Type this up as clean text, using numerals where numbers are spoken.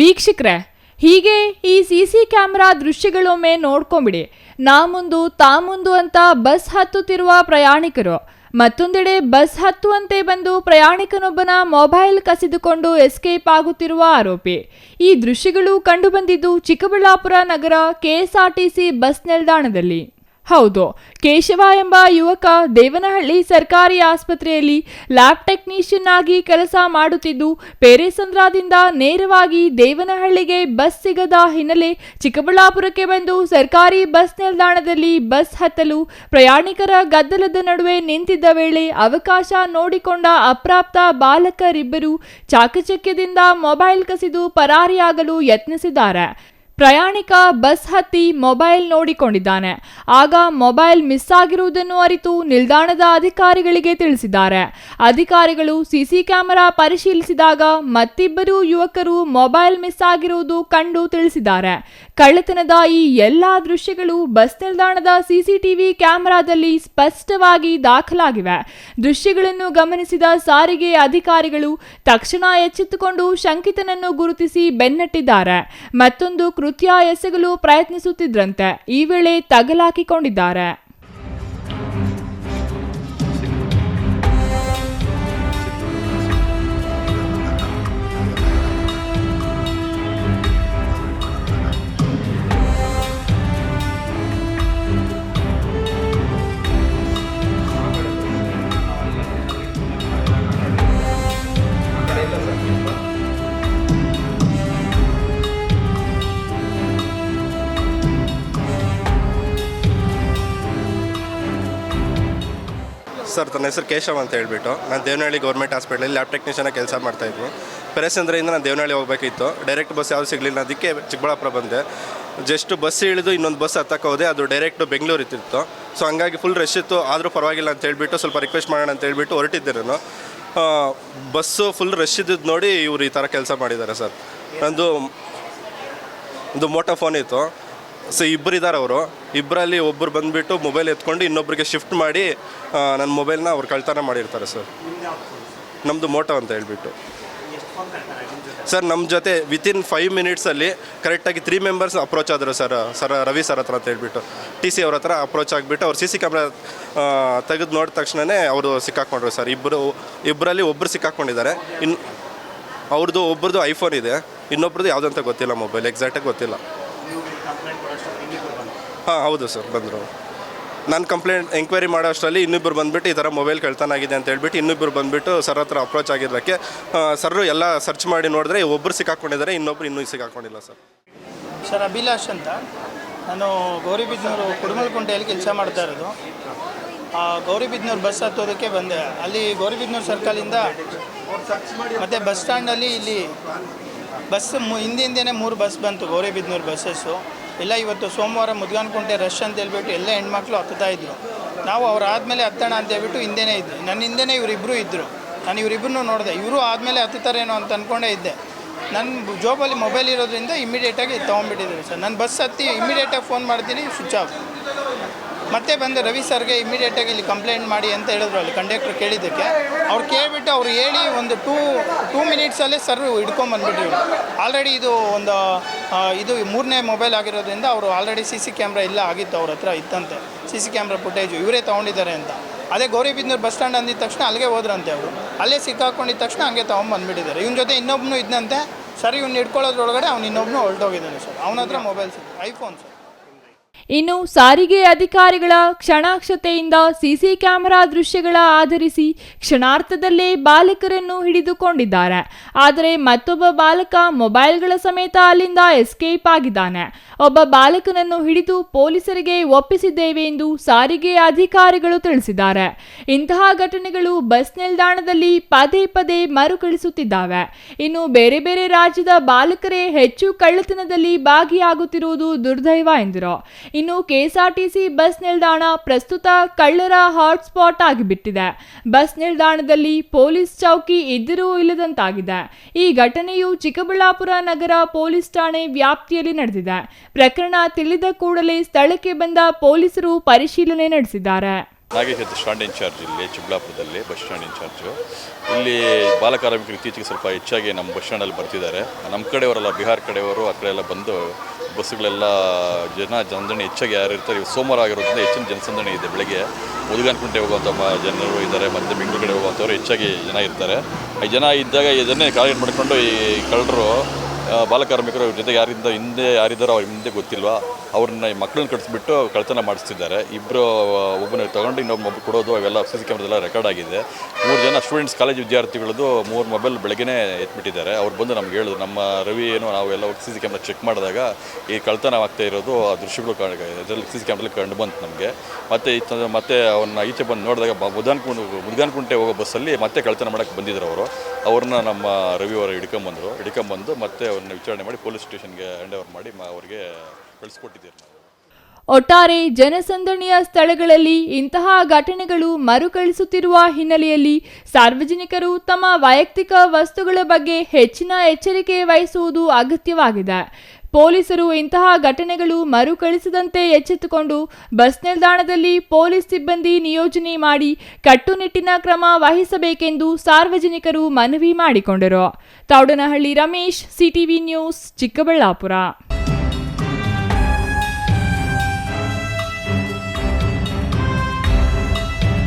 ವೀಕ್ಷಕರೇ, ಹೀಗೆ ಈ ಸಿಸಿ ಕ್ಯಾಮೆರಾ ದೃಶ್ಯಗಳೊಮ್ಮೆ ನೋಡ್ಕೊಂಬಿಡಿ. ನಾ ಮುಂದು ಅಂತ ಬಸ್ ಹತ್ತುತ್ತಿರುವ ಪ್ರಯಾಣಿಕರು, ಮತ್ತೊಂದೆಡೆ ಬಸ್ ಹತ್ತುವಂತೆ ಬಂದು ಪ್ರಯಾಣಿಕನೊಬ್ಬನ ಮೊಬೈಲ್ ಕಸಿದುಕೊಂಡು ಎಸ್ಕೇಪ್ ಆಗುತ್ತಿರುವ ಆರೋಪಿ. ಈ ದೃಶ್ಯಗಳು ಕಂಡುಬಂದಿದ್ದು ಚಿಕ್ಕಬಳ್ಳಾಪುರ ನಗರ ಕೆಎಸ್ಆರ್ಟಿಸಿ ಬಸ್ ನಿಲ್ದಾಣದಲ್ಲಿ. ಹೌದು, ಕೇಶವ ಎಂಬ ಯುವಕ ದೇವನಹಳ್ಳಿ ಸರ್ಕಾರಿ ಆಸ್ಪತ್ರೆಯಲ್ಲಿ ಲ್ಯಾಬ್ ಟೆಕ್ನಿಷಿಯನ್ ಆಗಿ ಕೆಲಸ ಮಾಡುತ್ತಿದ್ದು, ಪೇರೆಸಂದ್ರದಿಂದ ನೇರವಾಗಿ ದೇವನಹಳ್ಳಿಗೆ ಬಸ್ ಸಿಗದ ಹಿನ್ನೆಲೆ ಚಿಕ್ಕಬಳ್ಳಾಪುರಕ್ಕೆ ಬಂದು ಸರ್ಕಾರಿ ಬಸ್ ನಿಲ್ದಾಣದಲ್ಲಿ ಬಸ್ ಹತ್ತಲು ಪ್ರಯಾಣಿಕರ ಗದ್ದಲದ ನಡುವೆ ನಿಂತಿದ್ದ ವೇಳೆ ಅವಕಾಶ ನೋಡಿಕೊಂಡ ಅಪ್ರಾಪ್ತ ಬಾಲಕರಿಬ್ಬರು ಚಾಕಚಕ್ಯದಿಂದ ಮೊಬೈಲ್ ಕಸಿದು ಪರಾರಿಯಾಗಲು ಯತ್ನಿಸಿದ್ದಾರೆ. ಪ್ರಯಾಣಿಕ ಬಸ್ ಹತ್ತಿ ಮೊಬೈಲ್ ನೋಡಿಕೊಂಡಿದ್ದಾನೆ. ಆಗ ಮೊಬೈಲ್ ಮಿಸ್ ಆಗಿರುವುದನ್ನು ಅರಿತು ನಿಲ್ದಾಣದ ಅಧಿಕಾರಿಗಳಿಗೆ ತಿಳಿಸಿದ್ದಾರೆ. ಅಧಿಕಾರಿಗಳು ಸಿಸಿ ಕ್ಯಾಮೆರಾ ಪರಿಶೀಲಿಸಿದಾಗ ಮತ್ತಿಬ್ಬರು ಯುವಕರು ಮೊಬೈಲ್ ಮಿಸ್ ಆಗಿರುವುದು ಕಂಡು ತಿಳಿಸಿದ್ದಾರೆ. ಕಳ್ಳತನದ ಈ ಎಲ್ಲಾ ದೃಶ್ಯಗಳು ಬಸ್ ನಿಲ್ದಾಣದ ಸಿಸಿಟಿವಿ ಕ್ಯಾಮೆರಾದಲ್ಲಿ ಸ್ಪಷ್ಟವಾಗಿ ದಾಖಲಾಗಿವೆ. ದೃಶ್ಯಗಳನ್ನು ಗಮನಿಸಿದ ಸಾರಿಗೆ ಅಧಿಕಾರಿಗಳು ತಕ್ಷಣ ಎಚ್ಚೆತ್ತುಕೊಂಡು ಶಂಕಿತನನ್ನು ಗುರುತಿಸಿ ಬೆನ್ನಟ್ಟಿದ್ದಾರೆ. ಮತ್ತೊಂದು ಕೃತ್ಯ ಎಸಗಲು ಪ್ರಯತ್ನಿಸುತ್ತಿದ್ರಂತೆ ಈ ವೇಳೆ ತಗಲಾಕಿಕೊಂಡಿದ್ದಾರೆ. ಸರ್, ನನ್ನ ಹೆಸರು ಕೇಶವ ಅಂತ ಹೇಳ್ಬಿಟ್ಟು ನಾನು ದೇವನಹಳ್ಳಿ ಗೌರ್ಮೆಂಟ್ ಹಾಸ್ಪಿಟಲಲ್ಲಿ ಲ್ಯಾಬ್ ಟೆಕ್ನಿಷಿಯನ್ ಕೆಲಸ ಮಾಡ್ತಾಯಿದ್ವಿ. ಪೆರೇಸಂದ್ರೆಯಿಂದ ನಾನು ದೇವನಹಳ್ಳಿ ಹೋಗಬೇಕಿತ್ತು. ಡೈರೆಕ್ಟ್ ಬಸ್ ಯಾವುದು ಸಿಗಲಿಲ್ಲ, ಅದಕ್ಕೆ ಚಿಕ್ಕಬಳ್ಳಾಪುರ ಬಂದೆ. ಜಸ್ಟ್ ಬಸ್ ಇಳಿದು ಇನ್ನೊಂದು ಬಸ್ ಹತ್ತಕ್ಕೆ ಹೋದೆ, ಅದು ಡೈರೆಕ್ಟು ಬೆಂಗಳೂರು ಇತ್ತಿತ್ತು. ಸೊ ಹಂಗಾಗಿ ಫುಲ್ ರಶ್ ಇತ್ತು. ಆದರೂ ಪರವಾಗಿಲ್ಲ ಅಂತ ಹೇಳ್ಬಿಟ್ಟು ಸ್ವಲ್ಪ ರಿಕ್ವೆಸ್ಟ್ ಮಾಡೋಣ ಅಂತ ಹೇಳ್ಬಿಟ್ಟು ಹೊರಟಿದ್ದೆ ನಾನು. ಬಸ್ಸು ಫುಲ್ ರಶ್ ಇದ್ದದ್ದು ನೋಡಿ ಇವರು ಈ ಥರ ಕೆಲಸ ಮಾಡಿದ್ದಾರೆ ಸರ್. ನಂದು ಒಂದು ಮೋಟೋ ಫೋನ್ ಇತ್ತು. ಸೊ ಇಬ್ಬರಿದ್ದಾರೆ ಅವರು. ಇಬ್ಬರಲ್ಲಿ ಒಬ್ಬರು ಬಂದುಬಿಟ್ಟು ಮೊಬೈಲ್ ಎತ್ಕೊಂಡು ಇನ್ನೊಬ್ಬರಿಗೆ ಶಿಫ್ಟ್ ಮಾಡಿ ನನ್ನ ಮೊಬೈಲ್ನ ಅವ್ರು ಕಳ್ತನ ಮಾಡಿರ್ತಾರೆ ಸರ್. ನಮ್ಮದು ಮೋಟೋ ಅಂತ ಹೇಳ್ಬಿಟ್ಟು ಸರ್. ನಮ್ಮ ಜೊತೆ ವಿತಿನ್ 5 ಮಿನಿಟ್ಸಲ್ಲಿ ಕರೆಕ್ಟಾಗಿ 3 ಮೆಂಬರ್ಸ್ ಅಪ್ರೋಚ್ ಆದರು ಸರ್ ರವಿ ಸರ್ ಹತ್ರ ಅಂತ ಹೇಳ್ಬಿಟ್ಟು TC ಅವ್ರ ಹತ್ರ ಅಪ್ರೋಚ್ ಆಗಿಬಿಟ್ಟು ಅವ್ರು CC ಕ್ಯಾಮ್ರಾ ತೆಗೆದು ನೋಡಿದ ತಕ್ಷಣವೇ ಅವರು ಸಿಕ್ಕಾಕೊಂಡ್ರು ಸರ್. ಇಬ್ಬರಲ್ಲಿ ಒಬ್ಬರು ಸಿಕ್ಕಾಕೊಂಡಿದ್ದಾರೆ. ಅವ್ರದ್ದು ಒಬ್ಬರದು ಐಫೋನ್ ಇದೆ, ಇನ್ನೊಬ್ರದ್ದು ಯಾವುದಂತ ಗೊತ್ತಿಲ್ಲ, ಮೊಬೈಲ್ ಎಕ್ಸಾಕ್ಟಾಗಿ ಗೊತ್ತಿಲ್ಲ. ಹಾಂ ಹೌದು ಸರ್, ಬಂದರು. ನಾನು ಕಂಪ್ಲೇಂಟ್ ಎಂಕ್ವೈರಿ ಮಾಡೋ ಅಷ್ಟರಲ್ಲಿ ಇನ್ನಿಬ್ಬರು ಬಂದುಬಿಟ್ಟು ಈ ಥರ ಮೊಬೈಲ್ ಕಳ್ತನ ಆಗಿದೆ ಅಂತ ಹೇಳ್ಬಿಟ್ಟು ಇನ್ನಿಬ್ಬರು ಬಂದುಬಿಟ್ಟು ಸರ್ ಹತ್ರ ಅಪ್ರೋಚ್ ಆಗಿದ್ದಕ್ಕೆ ಸರ್ರು ಎಲ್ಲ ಸರ್ಚ್ ಮಾಡಿ ನೋಡಿದ್ರೆ ಒಬ್ಬರು ಸಿಕ್ಕಾಕೊಂಡಿದ್ದಾರೆ, ಇನ್ನೊಬ್ರು ಇನ್ನೂ ಸಿಕ್ಕಾಕೊಂಡಿಲ್ಲ ಸರ್. ಸರ್ ಅಭಿಲಾಷ್ ಅಂತ, ನಾನು ಗೌರಿಬಿದನೂರು ಕುಡುಮಲಕುಂಟೆಯಲ್ಲಿ ಕೆಲಸ ಮಾಡ್ತಾ ಇರೋದು. ಗೌರಿಬಿದನೂರು ಬಸ್ ಹತ್ತೋದಕ್ಕೆ ಬಂದೆ. ಅಲ್ಲಿ ಗೌರಿಬಿದನೂರು ಸರ್ಕಲಿಂದ ಮತ್ತು ಬಸ್ ಸ್ಟ್ಯಾಂಡಲ್ಲಿ ಇಲ್ಲಿ ಬಸ್ ಹಿಂದಿಂದನೇ 3 ಬಸ್ ಬಂತು, ಗೌರಿಬಿದನೂರು ಬಸ್ಸಸ್ಸು ಎಲ್ಲ. ಇವತ್ತು ಸೋಮವಾರ ಮುದ್ಗಾನ್ಕುಂಟೆ ರಶ್ ಅಂತ ಹೇಳ್ಬಿಟ್ಟು ಎಲ್ಲ ಹೆಣ್ಮಕ್ಳು ಹತ್ತುತ್ತಾಯಿದ್ರು. ನಾವು ಅವ್ರು ಆದಮೇಲೆ ಹತ್ತೋಣ ಅಂತ ಹೇಳ್ಬಿಟ್ಟು ಹಿಂದೆನೇ ಇದ್ದರು. ನನ್ನ ಹಿಂದೆನೇ ಇವರಿಬ್ಬರು ಇದ್ದರು. ನಾನು ಇವರಿಬ್ಬರನ್ನೂ ನೋಡಿದೆ. ಇವರು ಆದಮೇಲೆ ಹತ್ತುತ್ತಾರೇನೋ ಅಂತ ಅಂದ್ಕೊಂಡೇ ಇದ್ದೆ. ನನ್ನ ಜೋಬಲ್ಲಿ ಮೊಬೈಲ್ ಇರೋದ್ರಿಂದ ಇಮಿಡಿಯೇಟಾಗಿ ತೊಗೊಂಡ್ಬಿಟ್ಟಿದ್ದಾರೆ ಸರ್. ನಾನು ಬಸ್ ಹತ್ತಿ ಇಮಿಡಿಯೇಟಾಗಿ ಫೋನ್ ಮಾಡ್ತೀನಿ, ಸ್ವಿಚ್ ಆಫ್. ಮತ್ತೆ ಬಂದು ರವಿ ಸರ್ಗೆ ಇಮಿಡಿಯೇಟಾಗಿ ಇಲ್ಲಿ ಕಂಪ್ಲೇಂಟ್ ಮಾಡಿ ಅಂತ ಹೇಳಿದ್ರು. ಅಲ್ಲಿ ಕಂಡಕ್ಟ್ರ್ ಕೇಳಿದ್ದಕ್ಕೆ ಅವ್ರು ಕೇಳಿಬಿಟ್ಟು ಅವ್ರು ಹೇಳಿ ಒಂದು ಟೂ ಮಿನಿಟ್ಸಲ್ಲೇ ಸರ್ ಹಿಡ್ಕೊಂಬಂದ್ಬಿಟ್ರು. ಆಲ್ರೆಡಿ ಇದು ಇದು 3ನೇ ಮೊಬೈಲ್ ಆಗಿರೋದ್ರಿಂದ ಅವರು ಆಲ್ರೆಡಿ CC ಕ್ಯಾಮ್ರಾ ಎಲ್ಲ ಆಗಿತ್ತು, ಅವ್ರ ಹತ್ರ ಇತ್ತಂತೆ CC ಕ್ಯಾಮ್ರಾ ಫುಟೇಜು, ಇವರೇ ತೊಗೊಂಡಿದ್ದಾರೆ ಅಂತ. ಅದೇ ಗೌರಿಬಿದನೂರು ಬಸ್ ಸ್ಟ್ಯಾಂಡ್ ಅಂದಿದ ತಕ್ಷಣ ಅಲ್ಲಿಗೆ ಹೋದ್ರಂತೆ ಅವರು. ಅಲ್ಲೇ ಸಿಕ್ಕಾಕೊಂಡಿದ್ದ ತಕ್ಷಣ ಹಂಗೆ ತೊಗೊಂಬಂದ್ಬಿಟ್ಟಿದ್ದಾರೆ. ಇವನ ಜೊತೆ ಇನ್ನೊಬ್ಬನು ಇದ್ದಂತೆ ಸರ್. ಇವ್ನು ಹಿಡ್ಕೊಳ್ಳೋದ್ರೊಳಗಡೆ ಅವ್ನು ಇನ್ನೊಬ್ಬನು ಹೊರಟೋಗಿದ್ದಾನೆ ಸರ್. ಅವನ ಹತ್ರ ಮೊಬೈಲ್ ಸಿಕ್ತು, ಐಫೋನ್ ಸರ್. ಇನ್ನು ಸಾರಿಗೆ ಅಧಿಕಾರಿಗಳ ಕ್ಷಣಾಕ್ಷತೆಯಿಂದ ಸಿಸಿ ಕ್ಯಾಮೆರಾ ದೃಶ್ಯಗಳ ಆಧರಿಸಿ ಕ್ಷಣಾರ್ಥದಲ್ಲೇ ಬಾಲಕರನ್ನು ಹಿಡಿದುಕೊಂಡಿದ್ದಾರೆ. ಆದರೆ ಮತ್ತೊಬ್ಬ ಬಾಲಕ ಮೊಬೈಲ್ಗಳ ಸಮೇತ ಅಲ್ಲಿಂದ ಎಸ್ಕೇಪ್ ಆಗಿದ್ದಾನೆ. ಒಬ್ಬ ಬಾಲಕನನ್ನು ಹಿಡಿದು ಪೊಲೀಸರಿಗೆ ಒಪ್ಪಿಸಿದ್ದೇವೆ ಎಂದು ಸಾರಿಗೆ ಅಧಿಕಾರಿಗಳು ತಿಳಿಸಿದ್ದಾರೆ. ಇಂತಹ ಘಟನೆಗಳು ಬಸ್ ನಿಲ್ದಾಣದಲ್ಲಿ ಪದೇ ಮರುಕಳಿಸುತ್ತಿದ್ದಾವೆ. ಇನ್ನು ಬೇರೆ ಬೇರೆ ರಾಜ್ಯದ ಬಾಲಕರೇ ಹೆಚ್ಚು ಕಳ್ಳತನದಲ್ಲಿ ಭಾಗಿಯಾಗುತ್ತಿರುವುದು ದುರ್ದೈವ ಎಂದರು. ಇನ್ನು ಕೆಎಸ್ಆರ್ಟಿಸಿ ಬಸ್ ನಿಲ್ದಾಣ ಪ್ರಸ್ತುತ ಕಳ್ಳರ ಹಾಟ್ಸ್ಪಾಟ್ ಆಗಿಬಿಟ್ಟಿದೆ. ಬಸ್ ನಿಲ್ದಾಣದಲ್ಲಿ ಪೊಲೀಸ್ ಚೌಕಿ ಇದ್ದರೂ ಇಲ್ಲದಂತಾಗಿದೆ. ಈ ಘಟನೆಯು ಚಿಕ್ಕಬಳ್ಳಾಪುರ ನಗರ ಪೊಲೀಸ್ ಠಾಣೆ ವ್ಯಾಪ್ತಿಯಲ್ಲಿ ನಡೆದಿದೆ. ಪ್ರಕರಣ ತಿಳಿದ ಕೂಡಲೇ ಸ್ಥಳಕ್ಕೆ ಬಂದ ಪೊಲೀಸರು ಪರಿಶೀಲನೆ ನಡೆಸಿದ್ದಾರೆ. ನಾಗೇಶ್ ಅಂತ ಸ್ಟ್ಯಾಂಡ್ ಇನ್ಚಾರ್ಜ್ ಇಲ್ಲಿ ಚಿಕ್ಕಬಳ್ಳಾಪುರದಲ್ಲಿ ಬಸ್ ಸ್ಟ್ಯಾಂಡ್ ಇನ್ಚಾರ್ಜು. ಇಲ್ಲಿ ಬಾಲಕಾರ್ಮಿಕರು ಇತ್ತೀಚೆಗೆ ಸ್ವಲ್ಪ ಹೆಚ್ಚಾಗಿ ನಮ್ಮ ಬಸ್ ಸ್ಟ್ಯಾಂಡಲ್ಲಿ ಬರ್ತಿದ್ದಾರೆ. ನಮ್ಮ ಕಡೆಯವರೆಲ್ಲ ಬಿಹಾರ ಕಡೆಯವರು ಆ ಕಡೆ ಎಲ್ಲ ಬಂದು ಬಸ್ಸುಗಳೆಲ್ಲ ಜನಸಂದಣಿ ಹೆಚ್ಚಾಗಿ ಯಾರು ಇರ್ತಾರೆ. ಇವು ಸೋಮವಾರ ಆಗಿರೋದ್ರಿಂದ ಹೆಚ್ಚಿನ ಜನಸಂದಣಿ ಇದೆ. ಬೆಳಗ್ಗೆ ಮುದುಗಾನಕುಂಟೆ ಹೋಗುವಂಥ ಜನರು ಇದ್ದಾರೆ, ಮತ್ತು ಬೆಂಗಳೂರು ಕಡೆ ಹೋಗುವಂಥವ್ರು ಹೆಚ್ಚಾಗಿ ಜನ ಇರ್ತಾರೆ. ಈ ಜನ ಇದ್ದಾಗ ಇದನ್ನೇ ಟಾರ್ಗೆಟ್ ಮಾಡಿಕೊಂಡು ಈ ಕಳ್ಳರು ಬಾಲಕಾರ್ಮಿಕರು ಇವ್ರ ಜೊತೆ ಯಾರಿದ್ದಾರೋ ಅವ್ರ ಹಿಂದೆ ಗೊತ್ತಿಲ್ವಾ, ಅವ್ರನ್ನ ಮಕ್ಕಳನ್ನ ಕಳಿಸ್ಬಿಟ್ಟು ಕಳ್ತನ ಮಾಡಿಸ್ತಿದ್ದಾರೆ. ಒಬ್ಬನ ತೊಗೊಂಡು ಇನ್ನೊಬ್ಬ ಕೊಡೋದು ಅವೆಲ್ಲ CC ಕ್ಯಾಮ್ರಾದೆಲ್ಲ ರೆಕಾರ್ಡ್ ಆಗಿದೆ. 3 ಜನ ಸ್ಟೂಡೆಂಟ್ಸ್ ಕಾಲೇಜ್ ವಿದ್ಯಾರ್ಥಿಗಳದ್ದು 3 ಮೊಬೈಲ್ ಬೆಳಗ್ಗೆ ಎತ್ಬಿಟ್ಟಿದ್ದಾರೆ. ಅವ್ರು ಬಂದು ನಮ್ಗೆ ಹೇಳಿದ್ರು, ನಮ್ಮ ರವಿ ನಾವೆಲ್ಲ CC ಕ್ಯಾಮ್ರಾ ಚೆಕ್ ಮಾಡಿದಾಗ ಈ ಕಳ್ತನ ಆಗ್ತಾ ಇರೋದು ಆ ದೃಶ್ಯಗಳು ಇದರಲ್ಲಿ CC ಕ್ಯಾಮ್ರಲ್ಲಿ ಕಂಡು ಬಂತು ನಮಗೆ. ಮತ್ತೆ ಅವನ್ನ ಈಚೆ ಬಂದು ನೋಡಿದಾಗ ಮುದ್ಗಾನಕುಂಟೆ ಹೋಗೋ ಬಸ್ಸಲ್ಲಿ ಮತ್ತೆ ಕಳ್ತನ ಮಾಡೋಕ್ಕೆ ಬಂದಿದ್ರು ಅವರು. ಅವ್ರನ್ನ ನಮ್ಮ ರವಿ ಅವರು ಹಿಡ್ಕೊಂಬಂದು ಮತ್ತೆ ಅವ್ರನ್ನ ವಿಚಾರಣೆ ಮಾಡಿ ಪೊಲೀಸ್ ಸ್ಟೇಷನ್ಗೆ ಹ್ಯಾಂಡ್ ಓವರ್ ಮಾಡಿ ಅವ್ರಿಗೆ ಕಳಿಸ್ಕೊಟ್ಟಿದ್ದೀರಿ ನಾವು. ಒಟ್ಟಾರೆ ಜನಸಂದಣಿಯ ಸ್ಥಳಗಳಲ್ಲಿ ಇಂತಹ ಘಟನೆಗಳು ಮರುಕಳಿಸುತ್ತಿರುವ ಹಿನ್ನೆಲೆಯಲ್ಲಿ ಸಾರ್ವಜನಿಕರು ತಮ್ಮ ವೈಯಕ್ತಿಕ ವಸ್ತುಗಳ ಬಗ್ಗೆ ಹೆಚ್ಚಿನ ಎಚ್ಚರಿಕೆ ವಹಿಸುವುದು ಅಗತ್ಯವಾಗಿದೆ. ಪೊಲೀಸರು ಇಂತಹ ಘಟನೆಗಳು ಮರುಕಳಿಸದಂತೆ ಎಚ್ಚೆತ್ತುಕೊಂಡು ಬಸ್ ನಿಲ್ದಾಣದಲ್ಲಿ ಪೊಲೀಸ್ ಸಿಬ್ಬಂದಿ ನಿಯೋಜನೆ ಮಾಡಿ ಕಟ್ಟುನಿಟ್ಟಿನ ಕ್ರಮ ವಹಿಸಬೇಕೆಂದು ಸಾರ್ವಜನಿಕರು ಮನವಿ ಮಾಡಿಕೊಂಡರು. Thoudanahalli Ramesh, CTV news, Chikkaballapur.